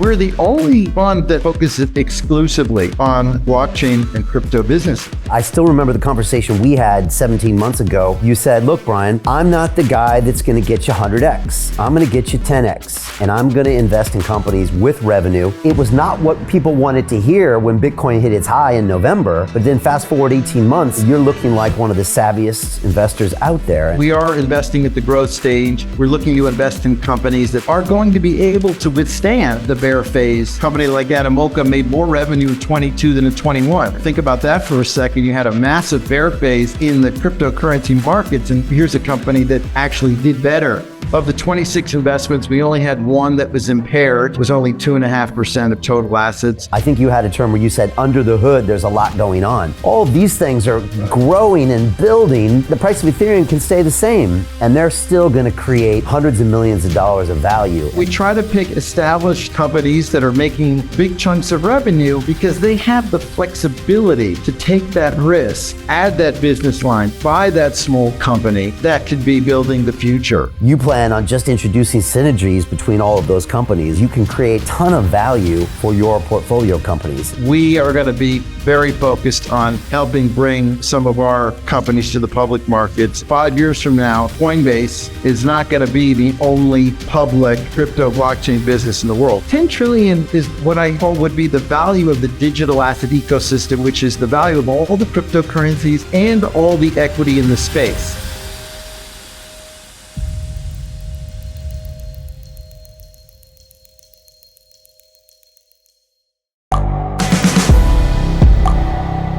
We're the only fund that focuses exclusively on blockchain and crypto business. I still remember the conversation we had 17 months ago. You said, look, Brian, I'm not the guy that's going to get you 100x. I'm going to get you 10x, and I'm going to invest in companies with revenue. It was not what people wanted to hear when Bitcoin hit its high in November, but then fast forward 18 months, you're looking like one of the savviest investors out there. We are investing at the growth stage. We're looking to invest in companies that are going to be able to withstand the bear phase. A company like Animoca made more revenue in 22 than in 21. Think about that for a second. You had a massive bear phase in the cryptocurrency markets, and here's a company that actually did better. Of the 26 investments, we only had one that was impaired. It was only 2.5% of total assets. I think you had a term where you said under the hood, there's a lot going on. All of these things are growing and building. The price of Ethereum can stay the same, and they're still going to create hundreds of millions of dollars of value. We try to pick established companies that are making big chunks of revenue because they have the flexibility to take that risk, add that business line, buy that small company that could be building the future. You plan on just introducing synergies between all of those companies. You can create a ton of value for your portfolio companies. We are going to be very focused on helping bring some of our companies to the public markets. 5 years from now, Coinbase is not going to be the only public crypto blockchain business in the world. 10 trillion is what I call would be the value of the digital asset ecosystem, which is the value of all the cryptocurrencies and all the equity in the space.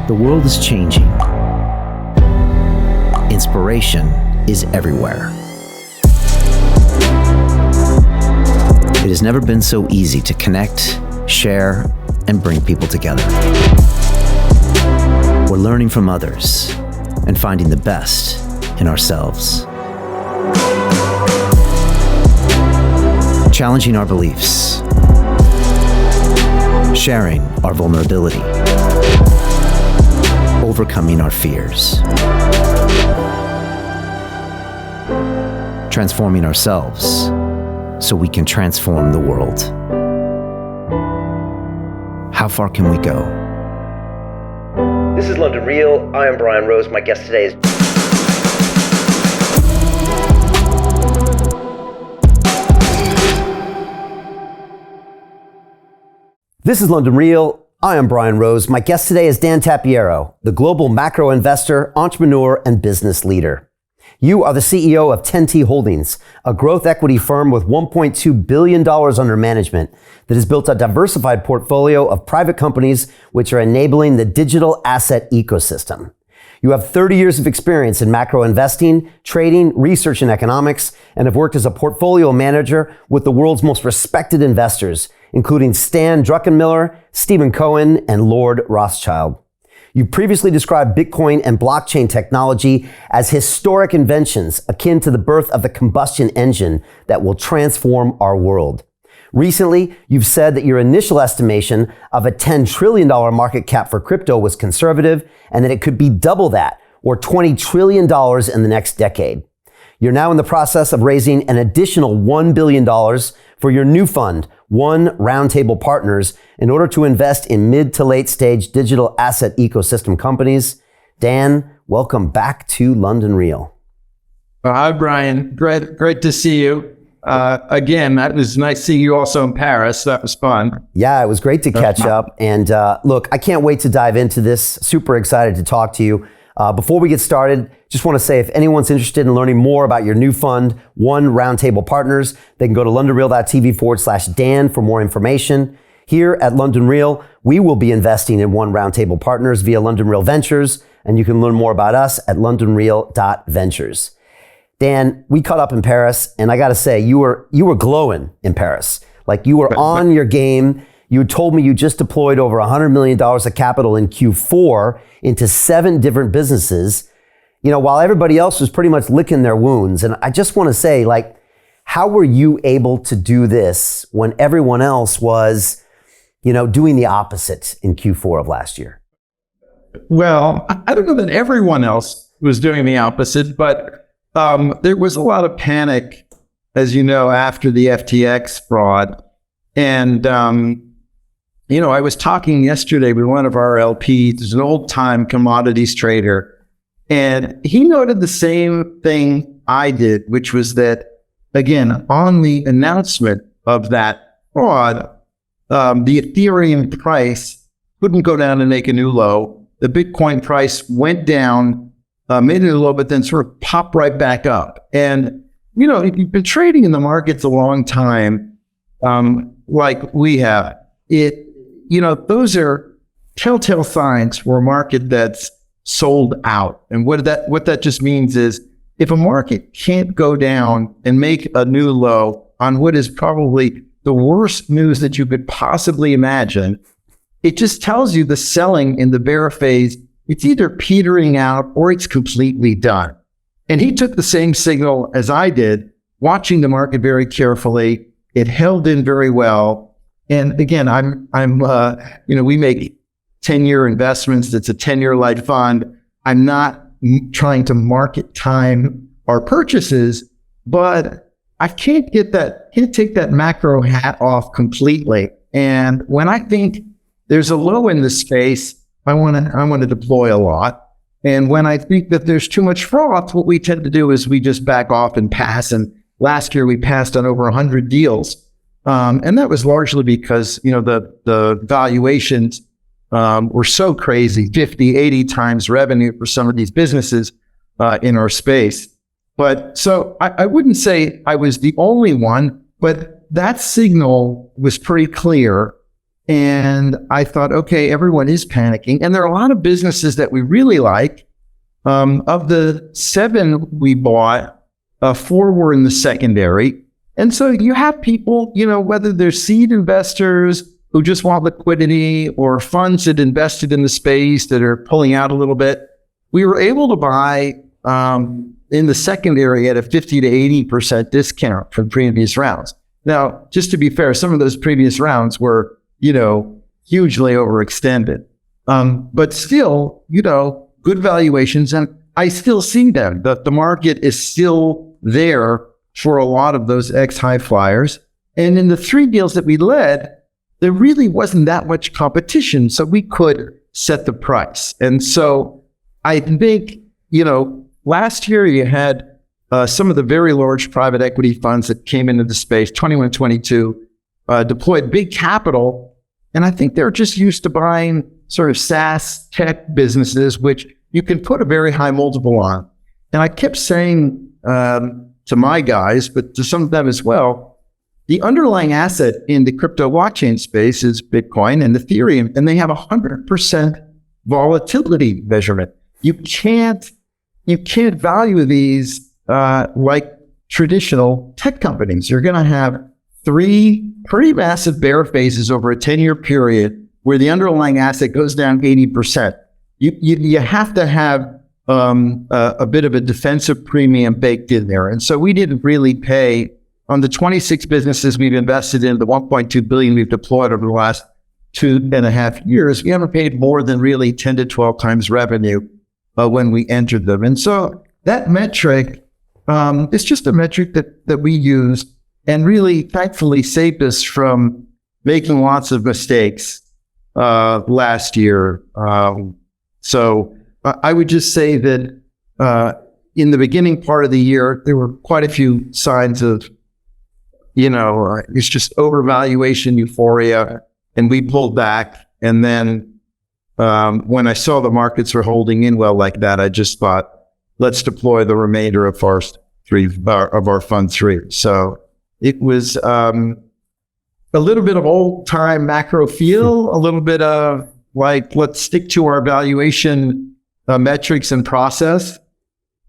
The world is changing. Inspiration is everywhere. It has never been so easy to connect, share, and bring people together. We're learning from others and finding the best in ourselves. Challenging our beliefs. Sharing our vulnerability. Overcoming our fears. Transforming ourselves so we can transform the world. How far can we go? This is London Real. I am Brian Rose. My guest today is This is London Real. I am Brian Rose. My guest today is Dan Tapiero, the global macro investor, entrepreneur, and business leader. You are the CEO of 10T Holdings, a growth equity firm with $1.2 billion under management that has built a diversified portfolio of private companies which are enabling the digital asset ecosystem. You have 30 years of experience in macro investing, trading, research, and economics, and have worked as a portfolio manager with the world's most respected investors, including Stan Druckenmiller, Stephen Cohen, and Lord Rothschild. You previously described Bitcoin and blockchain technology as historic inventions akin to the birth of the combustion engine that will transform our world. Recently, you've said that your initial estimation of a $10 trillion market cap for crypto was conservative and that it could be double that, or $20 trillion in the next decade. You're now in the process of raising an additional $1 billion for your new fund, One Roundtable Partners, in order to invest in mid to late stage digital asset ecosystem companies. Dan, welcome back to London Real. Hi, Brian. Great to see you. Again, that was nice seeing you also in Paris. That was fun. Yeah, it was great to catch up. And look, I can't wait to dive into this. Super excited to talk to you. Before we get started, just want to say if anyone's interested in learning more about your new fund, One Roundtable Partners, they can go to londonreal.tv/Dan for more information. Here at London Real, we will be investing in One Roundtable Partners via London Real Ventures, and you can learn more about us at londonreal.ventures. Dan, we caught up in Paris, and I got to say, you were glowing in Paris. Like you were on your game. You told me you just deployed over $100 million of capital in Q4 into 7 different businesses, you know, while everybody else was pretty much licking their wounds. And I just want to say, like, how were you able to do this when everyone else was, you know, doing the opposite in Q4 of last year? Well, I don't know that everyone else was doing the opposite, but there was a lot of panic, as you know, after the FTX fraud. And, I was talking yesterday with one of our LPs, who's an old-time commodities trader, and he noted the same thing I did, which was that, again, on the announcement of that fraud, the Ethereum price couldn't go down and make a new low. The Bitcoin price went down, made a new low, but then sort of popped right back up. And, if you've been trading in the markets a long time, like we have, those are telltale signs for a market that's sold out. And what that just means is if a market can't go down and make a new low on what is probably the worst news that you could possibly imagine, it just tells you the selling in the bear phase, it's either petering out or it's completely done. And he took the same signal as I did, watching the market very carefully. It held in very well. And again, we make 10-year investments. It's a 10-year life fund. I'm not trying to market time our purchases, but I can't take that macro hat off completely. And when I think there's a low in the space, I want to deploy a lot. And when I think that there's too much froth, what we tend to do is we just back off and pass. And last year we passed on over 100 deals. And that was largely because, the valuations were so crazy, 50, 80 times revenue for some of these businesses in our space. But so I wouldn't say I was the only one, but that signal was pretty clear. And I thought, okay, everyone is panicking. And there are a lot of businesses that we really like. Of the 7 we bought, 4 were in the secondary. And so you have people, whether they're seed investors who just want liquidity or funds that invested in the space that are pulling out a little bit. We were able to buy in the secondary at a 50 to 80% discount from previous rounds. Now, just to be fair, some of those previous rounds were, hugely overextended. But still, good valuations. And I still see them. The market is still there for a lot of those ex-high flyers. And in the 3 deals that we led, there really wasn't that much competition, so we could set the price. And so I think, last year you had some of the very large private equity funds that came into the space, 21, 22, deployed big capital. And I think they're just used to buying sort of SaaS tech businesses, which you can put a very high multiple on. And I kept saying, to my guys, but to some of them as well, the underlying asset in the crypto blockchain space is Bitcoin and Ethereum, and they have 100% volatility measurement. You can't value these like traditional tech companies. You're going to have 3 pretty massive bear phases over a 10-year period where the underlying asset goes down 80%. You have to have a bit of a defensive premium baked in there. And so we didn't really pay on the 26 businesses we've invested in, the 1.2 billion we've deployed over the last 2.5 years. We haven't paid more than really 10 to 12 times revenue when we entered them. And so that metric is just a metric that we use and really thankfully saved us from making lots of mistakes last year. So I would just say that in the beginning part of the year, there were quite a few signs of, it's just overvaluation euphoria, and we pulled back. And then when I saw the markets were holding in well like that, I just thought, let's deploy the remainder of our fund 3. So it was a little bit of old time macro feel, a little bit of like, let's stick to our valuation metrics and process.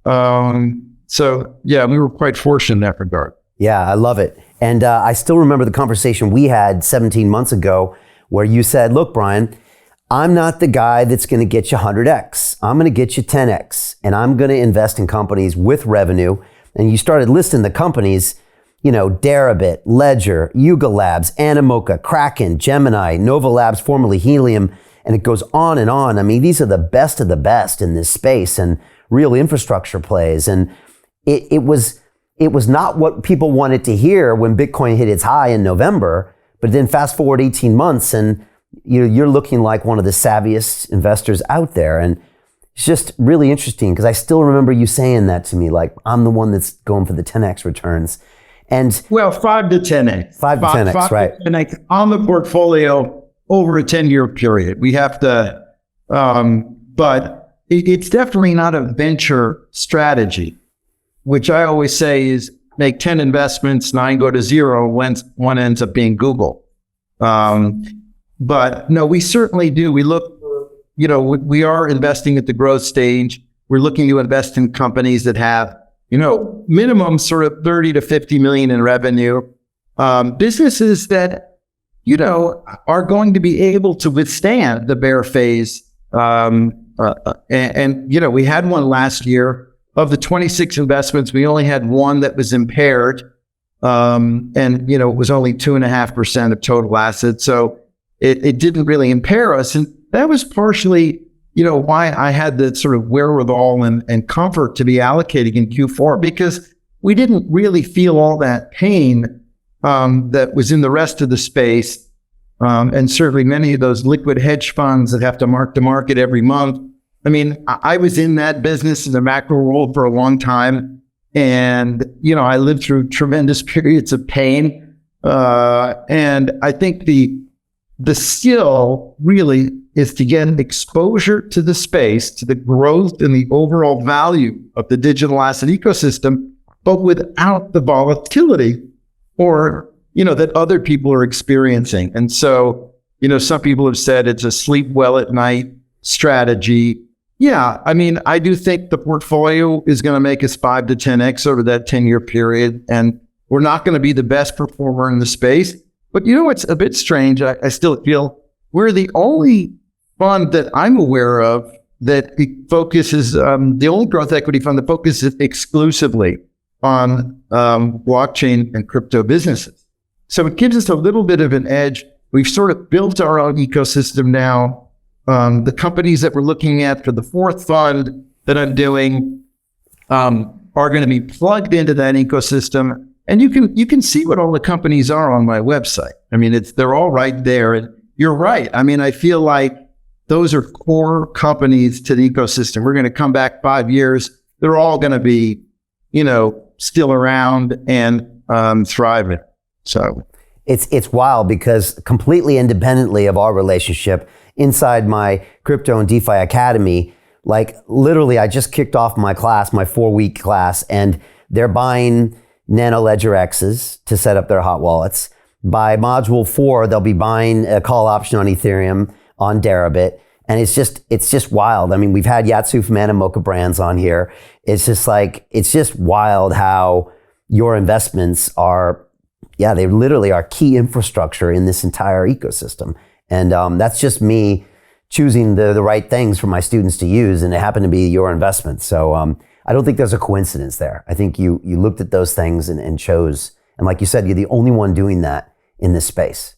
So yeah, we were quite fortunate in that regard. Yeah, I love it. And I still remember the conversation we had 17 months ago where you said, look, Brian, I'm not the guy that's going to get you 100x. I'm going to get you 10x, and I'm going to invest in companies with revenue. And you started listing the companies, Deribit, Ledger, Yuga Labs, Animoca, Kraken, Gemini, Nova Labs, formerly Helium, and it goes on and on. I mean, these are the best of the best in this space and real infrastructure plays. And it was not what people wanted to hear when Bitcoin hit its high in November, But then fast forward 18 months and you're looking like one of the savviest investors out there. And it's just really interesting because I still remember you saying that to me, like, I'm the one that's going for the 10x returns. And well, 5 to 10x. 5 to 10x, right. 10x on the portfolio over a 10-year period. We have to, but it's definitely not a venture strategy, which I always say is make 10 investments, 9 go to zero, when one ends up being Google. But no, we certainly do. We look, we are investing at the growth stage. We're looking to invest in companies that have, minimum sort of 30 to 50 million in revenue. Businesses that, are going to be able to withstand the bear phase. And we had one last year. Of the 26 investments, we only had one that was impaired. And, it was only 2.5% of total assets. So it didn't really impair us. And that was partially, why I had the sort of wherewithal and comfort to be allocating in Q4, because we didn't really feel all that pain that was in the rest of the space. And certainly many of those liquid hedge funds that have to mark to market every month. I mean, I was in that business in the macro world for a long time. And, I lived through tremendous periods of pain. And I think the skill really is to get exposure to the space, to the growth and the overall value of the digital asset ecosystem, but without the volatility or, that other people are experiencing. And so, some people have said it's a sleep well at night strategy. Yeah, I mean, I do think the portfolio is going to make us 5 to 10x over that 10-year period. And we're not going to be the best performer in the space. But it's a bit strange. I still feel we're the only fund that I'm aware of that focuses, the only growth equity fund that focuses exclusively on blockchain and crypto businesses. So it gives us a little bit of an edge. We've sort of built our own ecosystem now. The companies that we're looking at for the fourth fund that I'm doing are going to be plugged into that ecosystem. And you can see what all the companies are on my website. I mean, they're all right there. And you're right. I mean, I feel like those are core companies to the ecosystem. We're going to come back 5 years. They're all going to be, still around and thriving. So it's wild because completely independently of our relationship inside my crypto and DeFi Academy, like literally I just kicked off my class, my 4-week class, and they're buying Nano Ledger X's to set up their hot wallets. By module 4, they'll be buying a call option on Ethereum on Deribit. And it's just wild. I mean, we've had Yatsu from Animoca Brands on here. It's just wild how your investments are, they literally are key infrastructure in this entire ecosystem. And that's just me choosing the right things for my students to use. And it happened to be your investment. So I don't think there's a coincidence there. I think you looked at those things and chose. And like you said, you're the only one doing that in this space.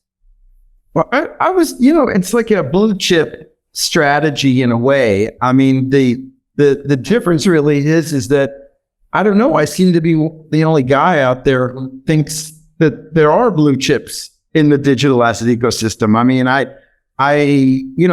Well, I was, it's like a blue chip strategy in a way. I mean, the difference really is that, I don't know, I seem to be the only guy out there who thinks that there are blue chips in the digital asset ecosystem. I mean,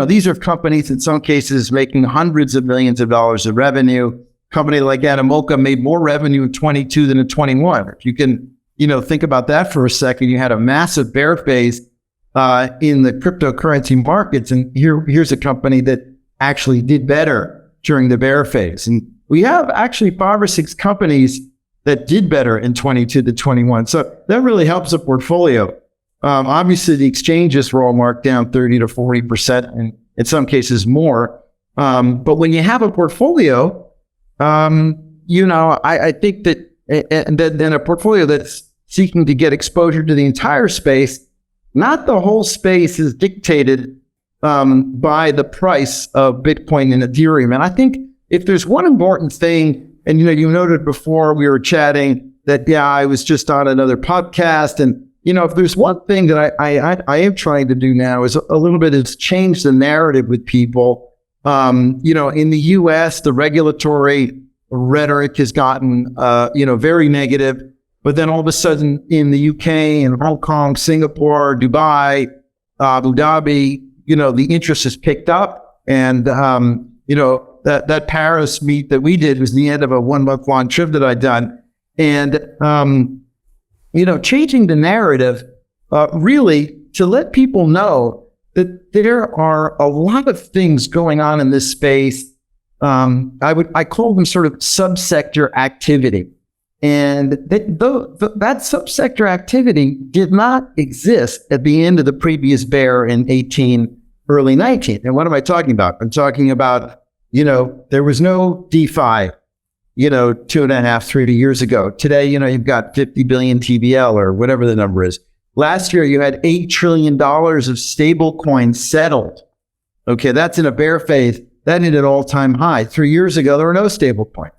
these are companies in some cases making hundreds of millions of dollars of revenue. Company like Animoca made more revenue in 22 than in 21. If you can, think about that for a second, you had a massive bear phase in the cryptocurrency markets. And here's a company that actually did better during the bear phase. And we have actually 5 or 6 companies that did better in 22 to 21. So that really helps the portfolio. Obviously, the exchanges were all marked down 30 to 40%, and in some cases more. But when you have a portfolio, I think that, and then a portfolio that's seeking to get exposure to the entire space, not the whole space is dictated by the price of Bitcoin and Ethereum. And I think if there's one important thing, and you noted before we were chatting that, I was just on another podcast, and if there's one thing that I am trying to do now is a little bit is change the narrative with people. In the U.S., the regulatory rhetoric has gotten, very negative. But then all of a sudden in the UK and Hong Kong, Singapore, Dubai, Abu Dhabi, the interest has picked up. And, that Paris meet that we did was the end of a 1 month long trip that I'd done. And, changing the narrative, really to let people know that there are a lot of things going on in this space. I call them sort of subsector activity. And that subsector activity did not exist at the end of the previous bear in 18, early 19. And what am I talking about? I'm talking about, there was no DeFi, 2.5, 3 years ago. Today, you've got 50 billion TVL or whatever the number is. Last year, you had $8 trillion of stable coins settled. Okay, that's in a bear phase. That hit an all-time high. 3 years ago, there were no stable coins.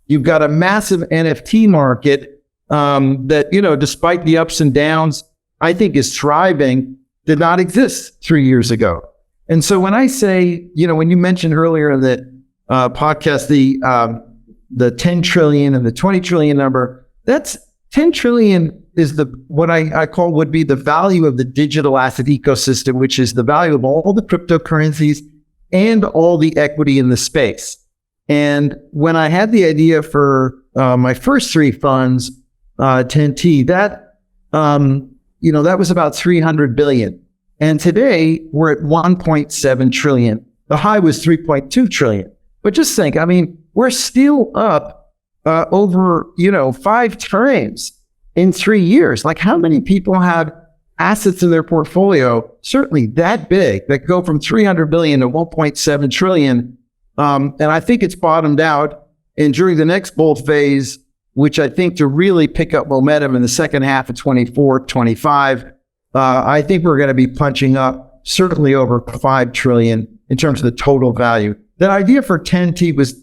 You've got a massive NFT market that, despite the ups and downs, I think is thriving, did not exist 3 years ago. And so when I say, when you mentioned earlier in the podcast, the 10 trillion and the 20 trillion number, that's 10 trillion is what I call would be the value of the digital asset ecosystem, which is the value of all the cryptocurrencies and all the equity in the space. And when I had the idea for my first 3 funds, 10T, that was about 300 billion. And today we're at 1.7 trillion. The high was 3.2 trillion. But just think, we're still up over, 5 times in 3 years. Like, how many people have assets in their portfolio, certainly that big, that go from 300 billion to 1.7 trillion? And I think it's bottomed out. And during the next bull phase, which I think to really pick up momentum in the second half of 24, 25, I think we're going to be punching up certainly over 5 trillion in terms of the total value. The idea for 10T was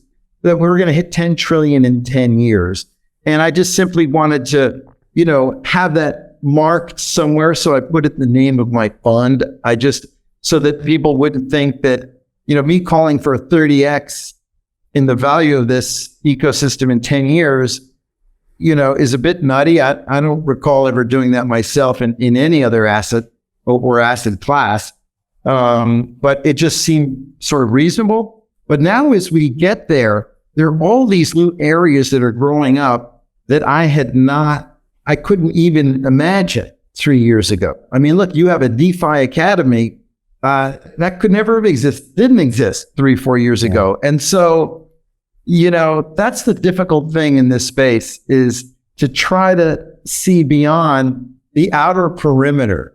that we were going to hit 10 trillion in 10 years. And I just simply wanted to, have that marked somewhere. So I put it in the name of my fund. So that people wouldn't think that, me calling for a 30x in the value of this ecosystem in 10 years, is a bit nutty. I don't recall ever doing that myself in any other asset or asset class. But it just seemed sort of reasonable. But now as we get there are all these new areas that are growing up that I couldn't even imagine 3 years ago. Look, you have a DeFi Academy. That could never have didn't exist 3-4 years ago. And so, that's the difficult thing in this space, is to try to see beyond the outer perimeter.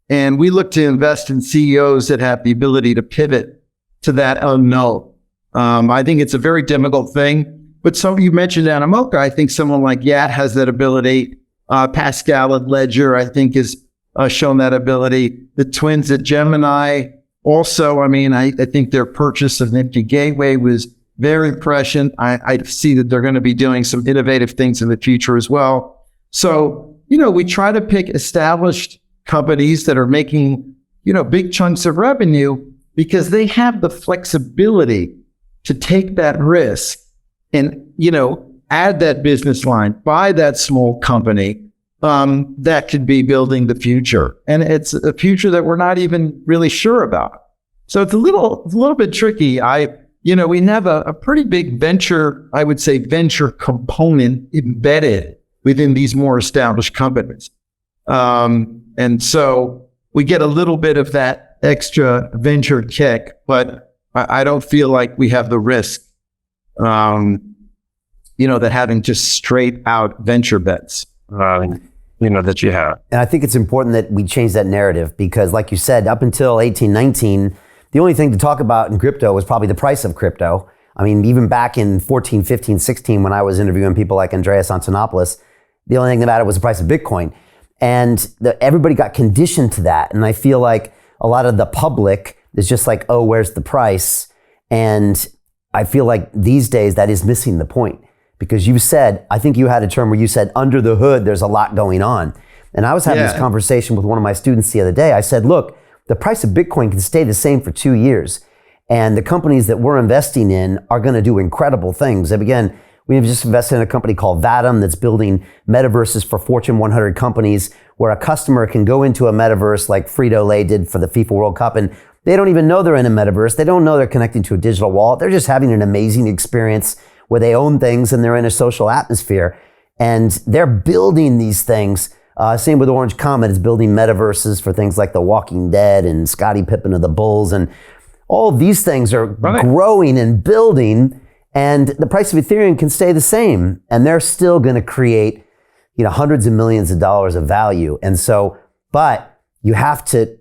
And we look to invest in CEOs that have the ability to pivot to that unknown. I think it's a very difficult thing, but you mentioned Animoca. I think someone like Yat has that ability. Pascal at Ledger, I think, has shown that ability. The twins at Gemini also, I think their purchase of Nifty Gateway was very prescient. I see that they're going to be doing some innovative things in the future as well. So, we try to pick established companies that are making, big chunks of revenue because they have the flexibility to take that risk and, add that business line, buy that small company that could be building the future. And it's a future that we're not even really sure about. So it's a little bit tricky. We have a pretty big venture component embedded within these more established companies. And so we get a little bit of that extra venture kick, but I don't feel like we have the risk, that having just straight out venture bets, that you have. And I think it's important that we change that narrative because, like you said, up until 18, 19, the only thing to talk about in crypto was probably the price of crypto. Even back in 14, 15, 16, when I was interviewing people like Andreas Antonopoulos, the only thing that mattered was the price of Bitcoin. And everybody got conditioned to that. And I feel like a lot of the public is just like, oh, where's the price? And I feel like these days that is missing the point. Because I think you had a term where you said, under the hood, there's a lot going on. And I was having this conversation with one of my students the other day. I said, look, the price of Bitcoin can stay the same for 2 years. And the companies that we're investing in are going to do incredible things. And again, We've just invested in a company called Vatum that's building metaverses for Fortune 100 companies where a customer can go into a metaverse like Frito-Lay did for the FIFA World Cup, and they don't even know they're in a metaverse. They don't know they're connecting to a digital wallet. They're just having an amazing experience where they own things and they're in a social atmosphere. And they're building these things. Same with Orange Comet is building metaverses for things like The Walking Dead and Scottie Pippen of the Bulls. And all of these things are growing and building. And the price of Ethereum can stay the same. And they're still going to create, hundreds of millions of dollars of value. And so, but you have to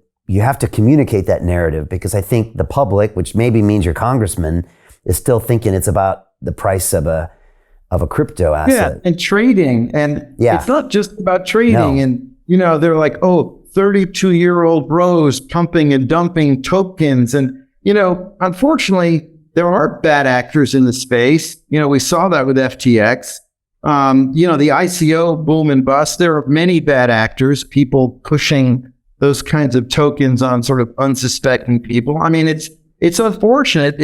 communicate that narrative, because I think the public, which maybe means your congressman, is still thinking it's about the price of a crypto asset. Yeah, and trading. And it's not just about trading. No. And, they're like, 32-year-old bros pumping and dumping tokens. And, unfortunately, there are bad actors in the space. We saw that with FTX. The ICO boom and bust, there are many bad actors, people pushing those kinds of tokens on sort of unsuspecting people. I mean, it's unfortunate.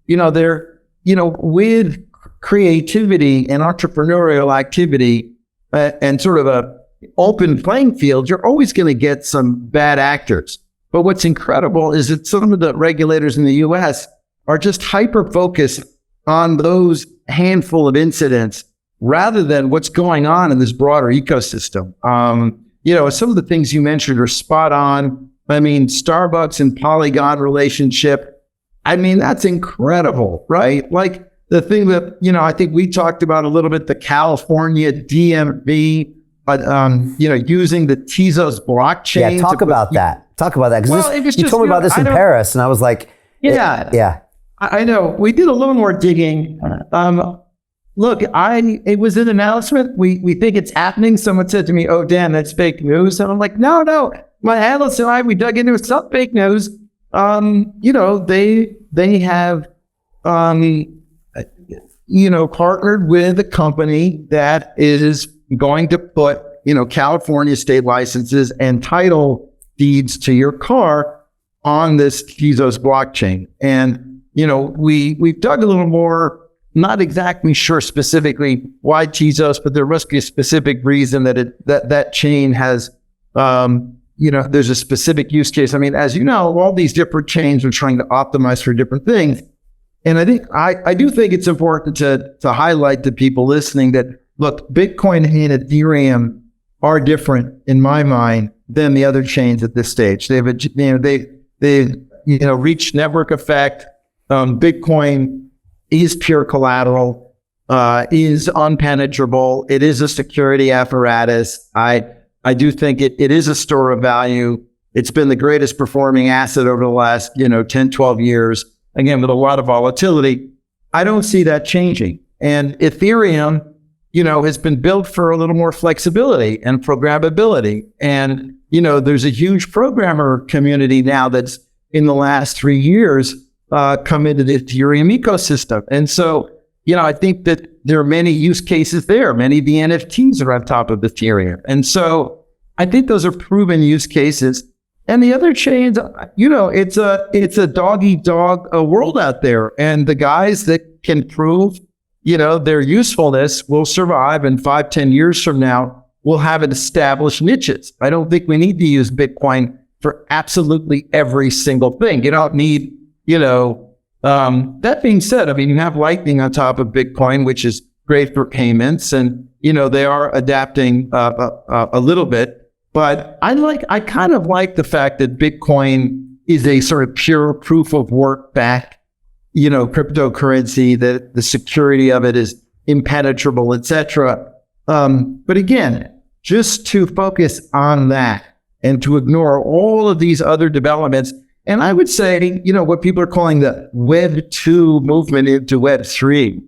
They're, with creativity and entrepreneurial activity and sort of a open playing field, you're always going to get some bad actors. But what's incredible is that some of the regulators in the US are just hyper-focused on those handful of incidents rather than what's going on in this broader ecosystem. Some of the things you mentioned are spot on. I mean, Starbucks and Polygon relationship, that's incredible, right? Like the thing that, I think we talked about a little bit, the California DMV, using the Tezos blockchain. Yeah, talk about that. Because you told me about this in Paris, and I was like, yeah. I know. We did a little more digging. Look, it was an announcement. We think it's happening. Someone said to me, "Oh, Dan, that's fake news." And I'm like, no. My analyst and I, we dug into it. It's not fake news. They have, partnered with a company that is going to put, California state licenses and title deeds to your car on this Tezos blockchain. And, we've dug a little more, not exactly sure specifically why Tezos, but there must be a specific reason that chain has, there's a specific use case. I mean, as you know, all these different chains are trying to optimize for different things. And I think, I do think it's important to highlight to people listening that, look, Bitcoin and Ethereum are different in my mind than the other chains at this stage. They've reached network effect. Bitcoin is pure collateral, is unpenetrable. It is a security apparatus. I do think it is a store of value. It's been the greatest performing asset over the last, 10, 12 years, again, with a lot of volatility. I don't see that changing. And Ethereum, has been built for a little more flexibility and programmability. And, there's a huge programmer community now that's in the last 3 years come into the Ethereum ecosystem. And so, I think that there are many use cases there. Many of the NFTs are on top of Ethereum. And so I think those are proven use cases. And the other chains, it's a dog-eat-dog world out there. And the guys that can prove, their usefulness will survive, and 5-10 years from now, we'll have it established niches. I don't think we need to use Bitcoin for absolutely every single thing. You don't need, that being said, you have Lightning on top of Bitcoin, which is great for payments, and, they are adapting a little bit. But I kind of like the fact that Bitcoin is a sort of pure proof of work back, cryptocurrency, that the security of it is impenetrable, etc. But again, just to focus on that and to ignore all of these other developments. And I would say, what people are calling the Web 2 movement into Web 3,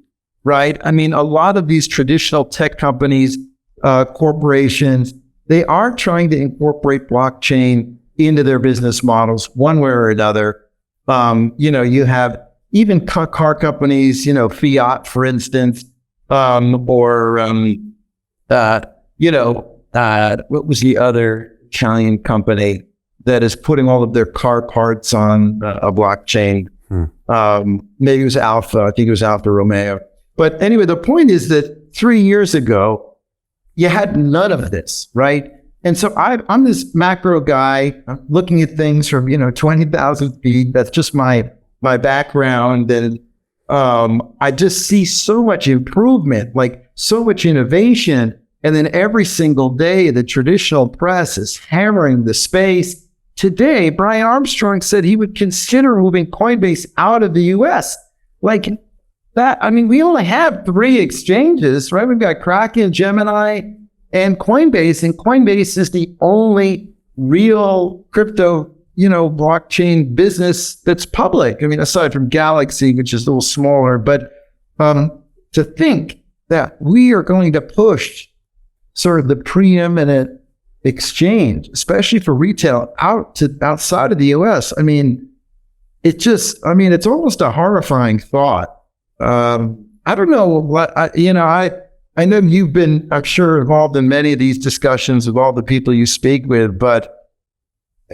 right? A lot of these traditional tech companies, corporations, they are trying to incorporate blockchain into their business models one way or another. You have even car companies, Fiat, for instance, what was the other Italian company that is putting all of their car parts on a blockchain? Maybe it was Alfa. I think it was Alfa Romeo. But anyway, the point is that 3 years ago, you had none of this, right? And so I'm this macro guy. I'm looking at things from, 20,000 feet. That's just my background. And I just see so much improvement, like so much innovation. And then every single day, the traditional press is hammering the space. Today, Brian Armstrong said he would consider moving Coinbase out of the US. Like that, I mean, we only have 3 exchanges, right? We've got Kraken, Gemini, and Coinbase. And Coinbase is the only real crypto, blockchain business that's public. I mean, aside from Galaxy, which is a little smaller, but to think that we are going to push sort of the preeminent exchange, especially for retail, outside of the US. I mean, it's almost a horrifying thought. I don't know what, I know you've been, I'm sure, involved in many of these discussions with all the people you speak with, but,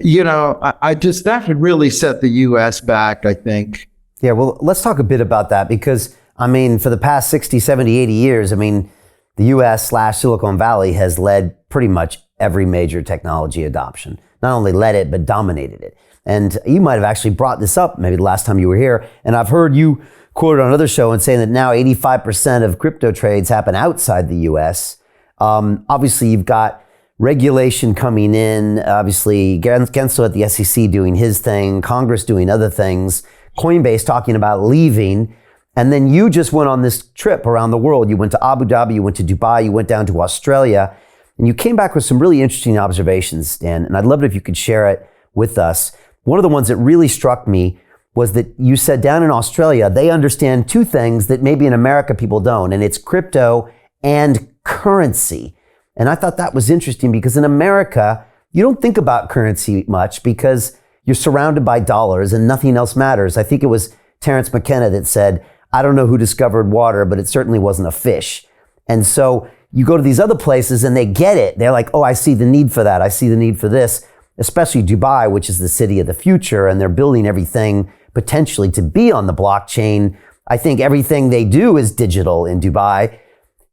that would really set the US back, I think. Yeah, well, let's talk a bit about that because, for the past 60, 70, 80 years, the US/Silicon Valley has led pretty much every major technology adoption. Not only led it, but dominated it. And you might have actually brought this up maybe the last time you were here. And I've heard you quoted on another show and saying that now 85% of crypto trades happen outside the US. Obviously, you've got regulation coming in. Obviously, Gensler at the SEC doing his thing, Congress doing other things, Coinbase talking about leaving. And then you just went on this trip around the world. You went to Abu Dhabi, you went to Dubai, you went down to Australia, and you came back with some really interesting observations, Dan. And I'd love it if you could share it with us. One of the ones that really struck me was that you said down in Australia, they understand 2 things that maybe in America people don't, and it's crypto and currency. And I thought that was interesting because in America, you don't think about currency much because you're surrounded by dollars and nothing else matters. I think it was Terence McKenna that said, I don't know who discovered water, but it certainly wasn't a fish. And so you go to these other places and they get it. They're like, oh, I see the need for that. I see the need for this, especially Dubai, which is the city of the future. And they're building everything potentially to be on the blockchain. I think everything they do is digital in Dubai.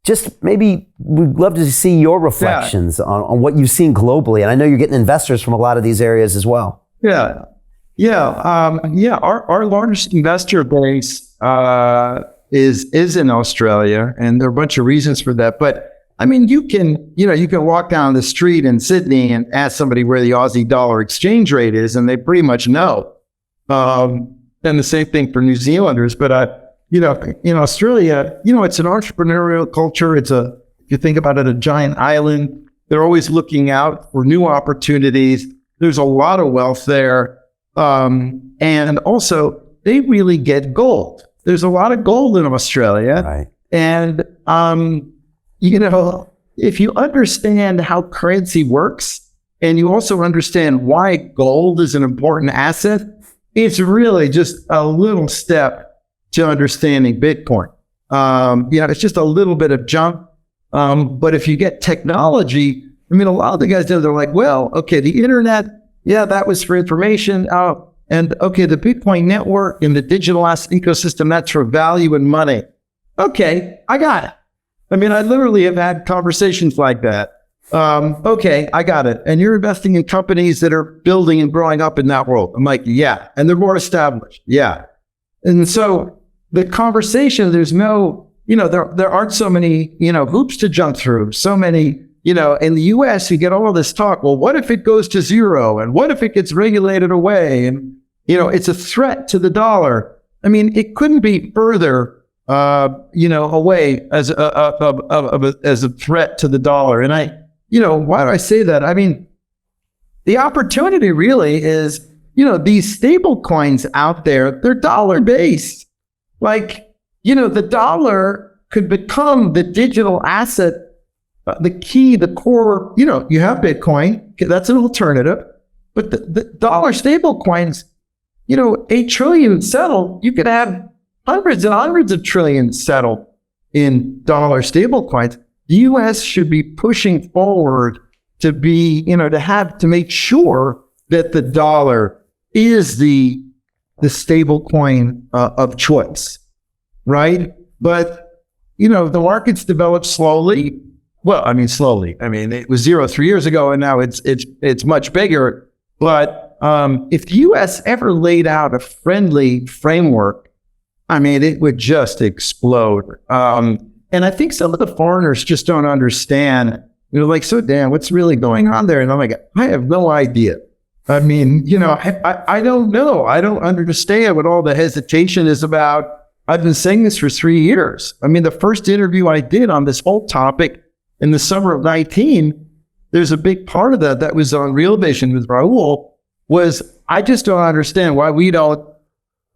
Just maybe we'd love to see your reflections on what you've seen globally. And I know you're getting investors from a lot of these areas as well. Our largest investor base is in Australia, and there are a bunch of reasons for that. But you can walk down the street in Sydney and ask somebody where the Aussie dollar exchange rate is, and they pretty much know. And the same thing for New Zealanders. But in Australia, it's an entrepreneurial culture. If you think about it, a giant island. They're always looking out for new opportunities. There's a lot of wealth there. And also, they really get gold. There's a lot of gold in Australia. Right. And, if you understand how currency works, and you also understand why gold is an important asset, it's really just a little step to understanding Bitcoin. It's just a little bit of junk. But if you get technology, a lot of the guys they're like, well, okay, the internet, that was for information. And okay, the Bitcoin network and the digital asset ecosystem, that's for value and money. Okay, I got it. I literally have had conversations like that. Okay, I got it. And you're investing in companies that are building and growing up in that world. I'm like, yeah. And they're more established. Yeah. And so the conversation, there's no, there aren't so many, hoops to jump through. So many, in the US, you get all this talk. Well, what if it goes to zero? And what if it gets regulated away? And, it's a threat to the dollar. It couldn't be further, away as a threat to the dollar. And why do I say that? The opportunity really is, these stable coins out there, they're dollar based. The dollar could become the digital asset, the key, the core. You have Bitcoin, that's an alternative, but the dollar stable coins, 8 trillion settled, you could have hundreds and hundreds of trillions settled in dollar stable coins. The US should be pushing forward to be, to make sure that the dollar is the stable coin of choice, right? But the market's developed slowly. Well, I mean, slowly. I mean, it was 0 3 years ago, and now it's much bigger. But if the U.S. ever laid out a friendly framework, I mean, it would just explode. And I think some of the foreigners just don't understand, like, so Dan, what's really going on there? And I'm like, I have no idea. I mean, I don't know. I don't understand what all the hesitation is about. I've been saying this for 3 years. I mean, the first interview I did on this whole topic in the summer of 19, there's a big part of that was on Real Vision with Raul, was I just don't understand why we don't,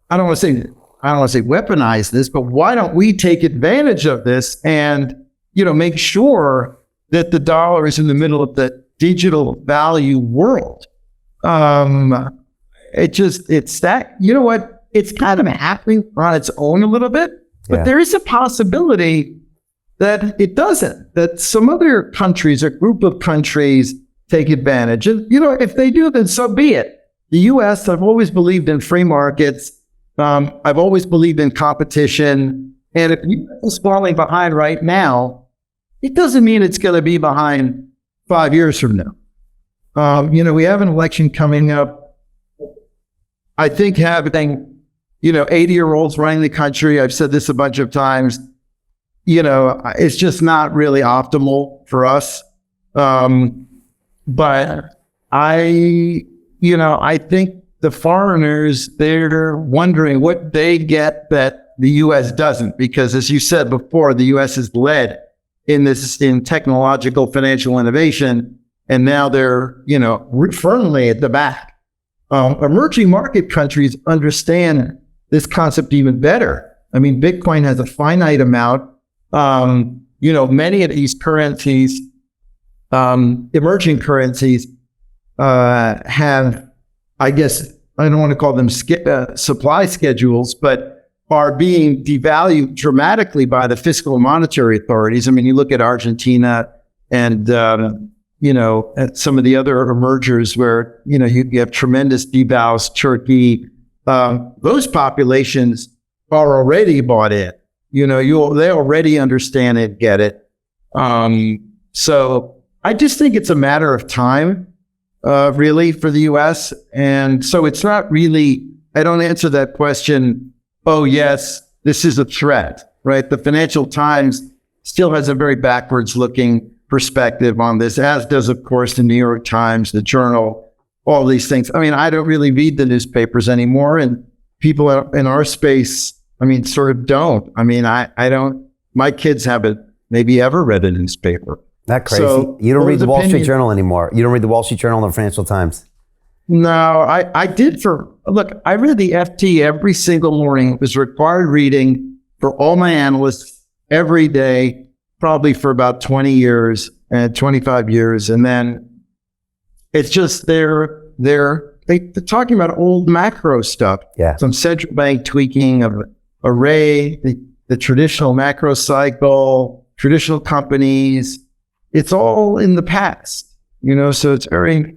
I don't want to say weaponize this, but why don't we take advantage of this and, make sure that the dollar is in the middle of the digital value world? It's that, what? It's kind of happening on its own a little bit, but there is a possibility that it doesn't, that some other countries, a group of countries, take advantage. And, if they do, then so be it. The U.S., I've always believed in free markets. I've always believed in competition. And if the U.S. is falling behind right now, it doesn't mean it's going to be behind 5 years from now. We have an election coming up. I think having, 80-year-olds running the country, I've said this a bunch of times, it's just not really optimal for us. But I think the foreigners, they're wondering what they get that the U.S. doesn't, because as you said before, the U.S. is led in technological financial innovation, and now they're, firmly at the back. Emerging market countries understand this concept even better. I mean, Bitcoin has a finite amount. Many of these currencies, emerging currencies, have, I guess, I don't want to call them supply schedules, but are being devalued dramatically by the fiscal and monetary authorities. I mean, you look at Argentina and, at some of the other emergers where, you have tremendous devalues, Turkey, those populations are already bought in. They already understand it, get it. So I just think it's a matter of time, really, for the U.S. And so it's not really, I don't answer that question, oh, yes, this is a threat, right? The Financial Times still has a very backwards looking perspective on this, as does, of course, the New York Times, the Journal, all these things. I mean, I don't really read the newspapers anymore, and people in our space, sort of don't. I mean, I don't, my kids haven't maybe ever read a newspaper. That crazy. So, you don't read the Wall Street Journal anymore. You don't read the Wall Street Journal or the Financial Times. No, I did I read the FT every single morning. It was required reading for all my analysts every day, probably for about 20 years and 25 years. And then it's just they're talking about old macro stuff. Yeah. Some central bank tweaking of array, the traditional macro cycle, traditional companies. It's all in the past, so it's very...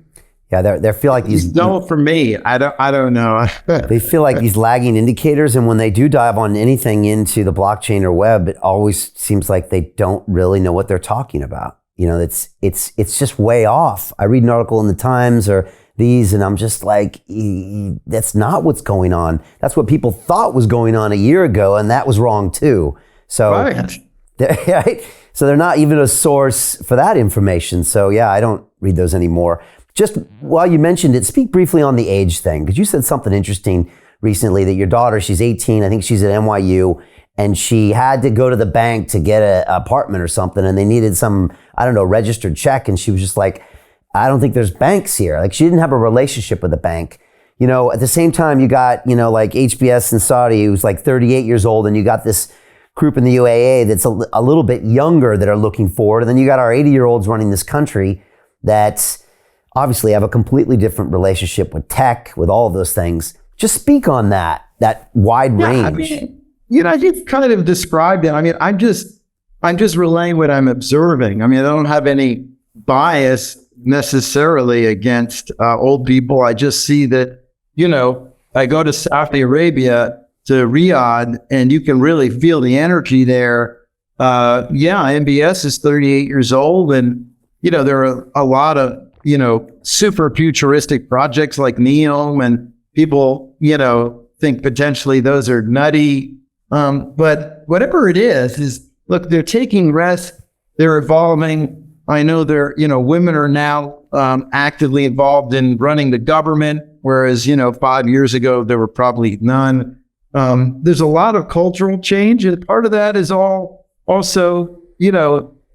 Yeah, they feel like these... No, for me, I don't know. They feel like these lagging indicators, and when they do dive on anything into the blockchain or web, it always seems like they don't really know what they're talking about. It's just way off. I read an article in the Times or these, and I'm just like, that's not what's going on. That's what people thought was going on a year ago, and that was wrong too. So, right? So they're not even a source for that information. So yeah, I don't read those anymore. Just while you mentioned it, speak briefly on the age thing, because you said something interesting recently that your daughter, she's 18, I think she's at NYU, and she had to go to the bank to get an apartment or something, and they needed some, registered check, and she was just like, I don't think there's banks here. Like, she didn't have a relationship with a bank. At the same time, you got, like HBS in Saudi, who's like 38 years old, and you got this group in the UAE that's a little bit younger that are looking forward, and then you got our 80-year-olds running this country that obviously have a completely different relationship with tech, with all of those things. Just speak on that wide range. You've kind of described it. I'm just relaying what I'm observing. I don't have any bias necessarily against old people. I just see that, I go to Saudi Arabia, to Riyadh, and you can really feel the energy there. MBS is 38 years old, and there are a lot of super futuristic projects like NEOM, and people think potentially those are nutty. But whatever it is look, they're taking risks, they're evolving. I know women are now actively involved in running the government, whereas 5 years ago there were probably none. There's a lot of cultural change, and part of that is also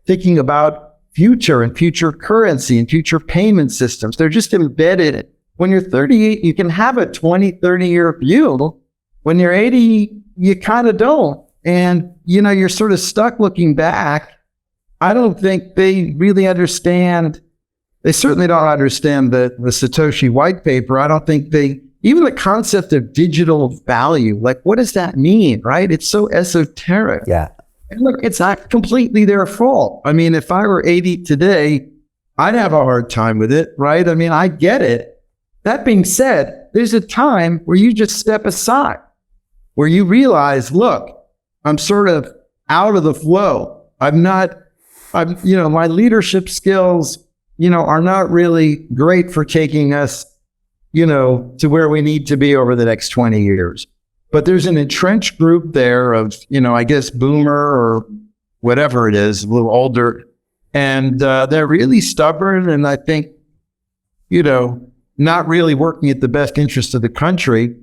thinking about future and future currency and future payment systems. They're just embedded. When you're 38, you can have a 20, 30-year view. When you're 80, you kind of don't. And, you're sort of stuck looking back. I don't think they really understand. They certainly don't understand the Satoshi white paper. I don't think even the concept of digital value, like what does that mean, right? It's so esoteric. Yeah. And look, it's not completely their fault. I mean, if I were 80 today, I'd have a hard time with it, right? I mean, I get it. That being said, there's a time where you just step aside, where you realize, look, I'm sort of out of the flow. My leadership skills, are not really great for taking us, to where we need to be over the next 20 years. But there's an entrenched group there of, I guess boomer or whatever it is, a little older. And they're really stubborn. And I think, not really working at the best interest of the country.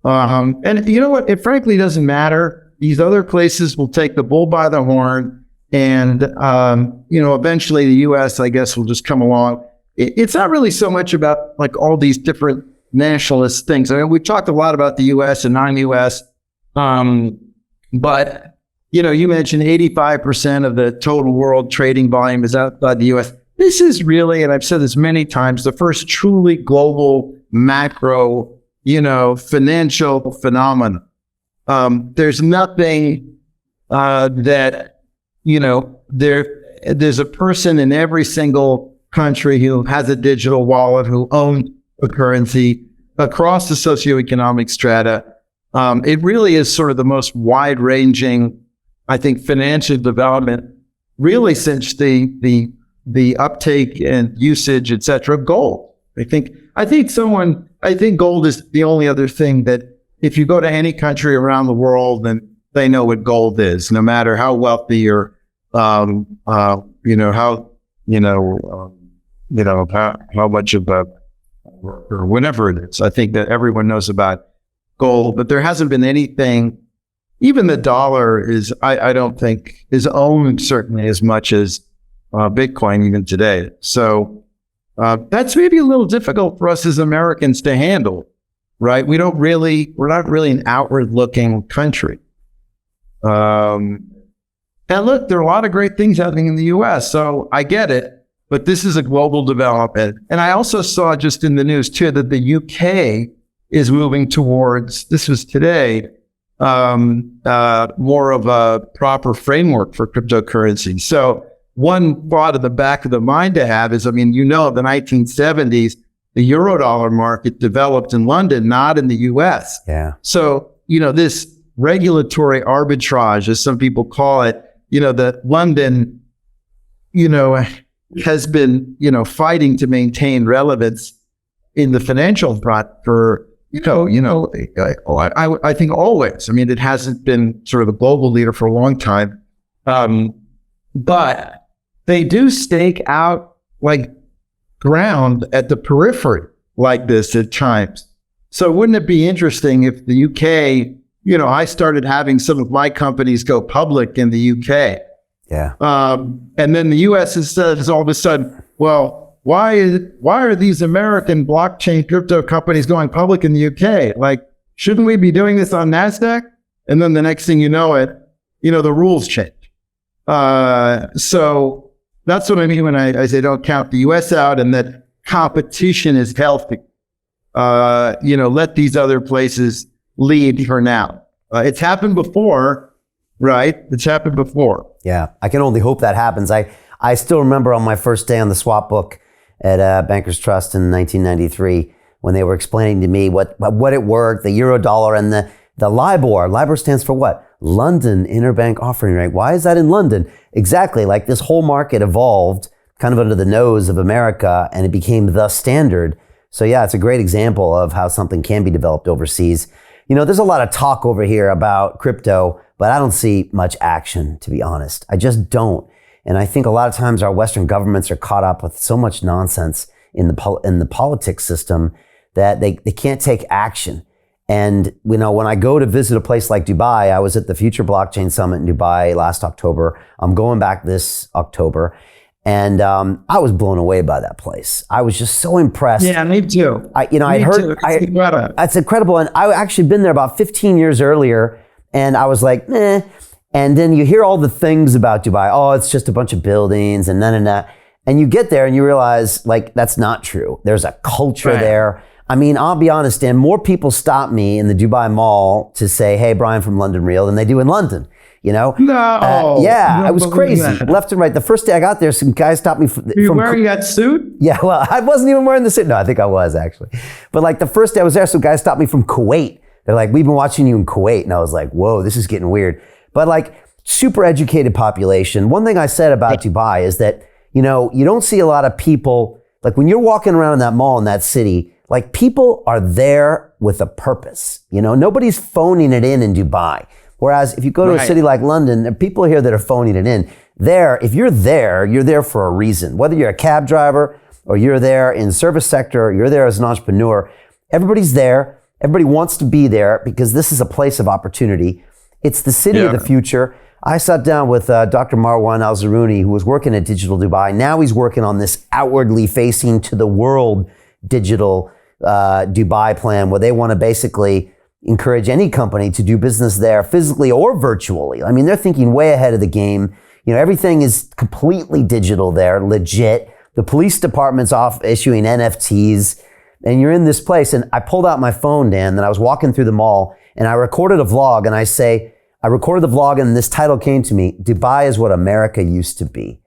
And you know what? It frankly doesn't matter. These other places will take the bull by the horn. And, eventually the U.S., I guess, will just come along. It's not really so much about like all these different nationalist things. I mean, we've talked a lot about the U.S. and non-U.S. But, you mentioned 85% of the total world trading volume is outside the U.S. This is really, and I've said this many times, the first truly global macro, financial phenomenon. There's nothing that, there's a person in every single country who has a digital wallet, who owns a currency across the socioeconomic strata. It really is sort of the most wide-ranging, I think, financial development, really since the uptake and usage, et cetera, of gold. I think gold is the only other thing that if you go to any country around the world, then they know what gold is, no matter how wealthy or, how much of a, or whatever it is. I think that everyone knows about gold, but there hasn't been anything, even the dollar is, I don't think, is owned certainly as much as Bitcoin even today. So that's maybe a little difficult for us as Americans to handle, right? We're not really an outward-looking country. And look, there are a lot of great things happening in the U.S., so I get it, but this is a global development. And I also saw just in the news, too, that the U.K. is moving towards, this was today, more of a proper framework for cryptocurrency. So one thought at the back of the mind to have is, the 1970s, the Eurodollar market developed in London, not in the U.S. Yeah. So, this regulatory arbitrage, as some people call it, that London, has been, fighting to maintain relevance in the financial front for, I think always. It hasn't been sort of the global leader for a long time. But they do stake out like ground at the periphery like this at times. So wouldn't it be interesting if the UK, I started having some of my companies go public in the UK. Yeah. And then the US is all of a sudden, well, why are these American blockchain crypto companies going public in the UK? Like, shouldn't we be doing this on NASDAQ? And then the next thing you know, the rules change. So that's what I mean when I say don't count the US out and that competition is healthy. Let these other places lead for now. It's happened before, right? It's happened before. Yeah, I can only hope that happens. I still remember on my first day on the swap book at Bankers Trust in 1993 when they were explaining to me what it worked, the Eurodollar and the LIBOR. LIBOR stands for what? London interbank offering rate. Why is that in London? Exactly. Like this whole market evolved kind of under the nose of America and it became the standard. So yeah, it's a great example of how something can be developed overseas. You know, there's a lot of talk over here about crypto, but I don't see much action, to be honest. I just don't. And I think a lot of times our Western governments are caught up with so much nonsense in the politics system that they can't take action. And, you know, when I go to visit a place like Dubai, I was at the Future Blockchain Summit in Dubai last October. I'm going back this October. And I was blown away by that place. I was just so impressed. Yeah, me too. It's incredible. And I actually been there about 15 years earlier, and I was like, eh. And then you hear all the things about Dubai. Oh, it's just a bunch of buildings and that. And you get there and you realize, like, that's not true. There's a culture there. I mean, I'll be honest, Dan, more people stop me in the Dubai Mall to say, hey, Brian from London Real, than they do in London. You know? No. Yeah, it was crazy. Left and right. The first day I got there, some guys stopped me Were you wearing that suit? Yeah, well, I wasn't even wearing the suit. No, I think I was actually. But like the first day I was there, some guys stopped me from Kuwait. They're like, we've been watching you in Kuwait. And I was like, whoa, this is getting weird. But like super educated population. One thing I said about Dubai is that, you know, you don't see a lot of people, like when you're walking around in that mall in that city, like people are there with a purpose. You know, nobody's phoning it in Dubai. Whereas if you go to a city like London, there are people here that are phoning it in. There, if you're there for a reason. Whether you're a cab driver or you're there in the service sector, or you're there as an entrepreneur, everybody's there. Everybody wants to be there because this is a place of opportunity. It's the city of the future. I sat down with Dr. Marwan Al-Zaruni, who was working at Digital Dubai. Now he's working on this outwardly facing to the world digital Dubai plan, where they want to basically encourage any company to do business there physically or virtually. I mean, they're thinking way ahead of the game. You know, everything is completely digital there, legit. The police department's off issuing NFTs, and you're in this place. And I pulled out my phone, Dan, and I was walking through the mall, and I recorded a vlog, and I recorded the vlog, and this title came to me, Dubai is what America used to be.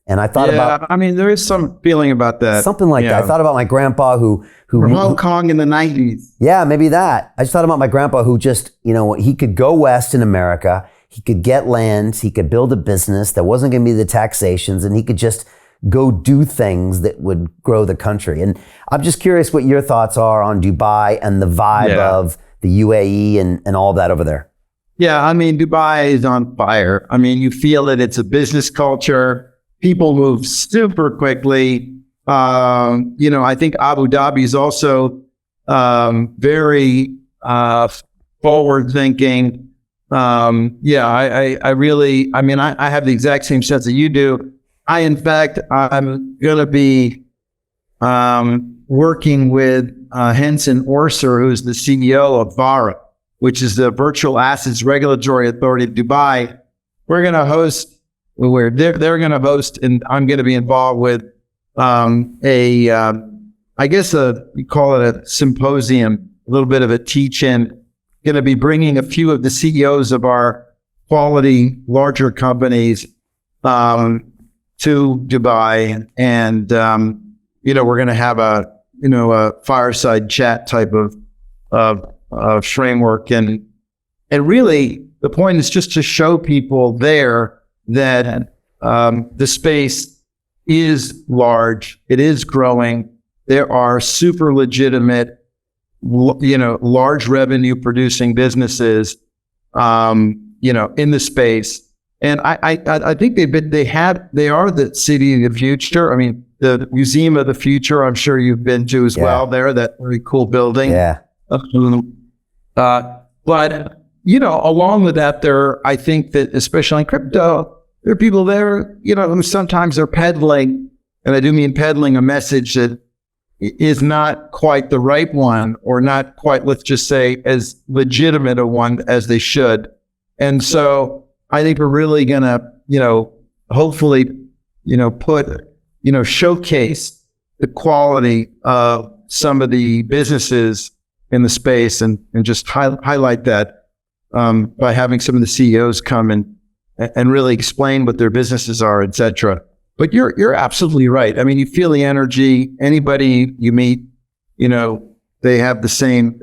And I thought about... I mean, there is some feeling about that. Something like that. I thought about my grandpa who Hong Kong in the 90s. Yeah, maybe that. I just thought about my grandpa who just, you know, he could go west in America. He could get land. He could build a business. There wasn't going to be the taxations, and he could just go do things that would grow the country. And I'm just curious what your thoughts are on Dubai and the vibe of the UAE and all that over there. Yeah, I mean, Dubai is on fire. I mean, you feel it. It's a business culture. People move super quickly. You know, I think Abu Dhabi is also very forward thinking. I really, I mean, I have the exact same sense that you do. In fact, I'm going to be working with Henson Orser, who's the CEO of VARA, which is the Virtual Assets Regulatory Authority of Dubai. We're going to host, they're going to host, and I'm going to be involved with I guess we call it a symposium, a little bit of a teach-in. Going to be bringing a few of the CEOs of our quality larger companies to Dubai, and you know, we're going to have a fireside chat type of framework, and really the point is just to show people there that the space is large, it is growing. There are super legitimate, large revenue producing businesses, in the space. And I think they are the city of the future. I mean, the Museum of the Future, I'm sure you've been to as well there, that very cool building. Yeah. But, along with that, I think that especially in crypto, there are people there, sometimes they're peddling, and I do mean peddling a message that is not quite the right one, or not quite, let's just say, as legitimate a one as they should. And so I think we're really going to, hopefully, showcase the quality of some of the businesses in the space, and just highlight that by having some of the CEOs come and really explain what their businesses are, et cetera. But you're absolutely right. I mean, you feel the energy. Anybody you meet, they have the same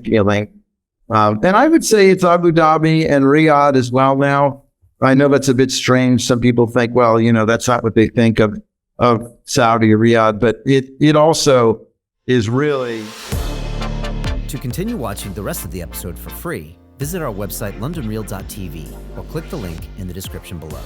feeling. And I would say it's Abu Dhabi and Riyadh as well now. I know that's a bit strange. Some people think, well, that's not what they think of Saudi or Riyadh, but it also is really. To continue watching the rest of the episode for free, visit our website londonreal.tv or click the link in the description below.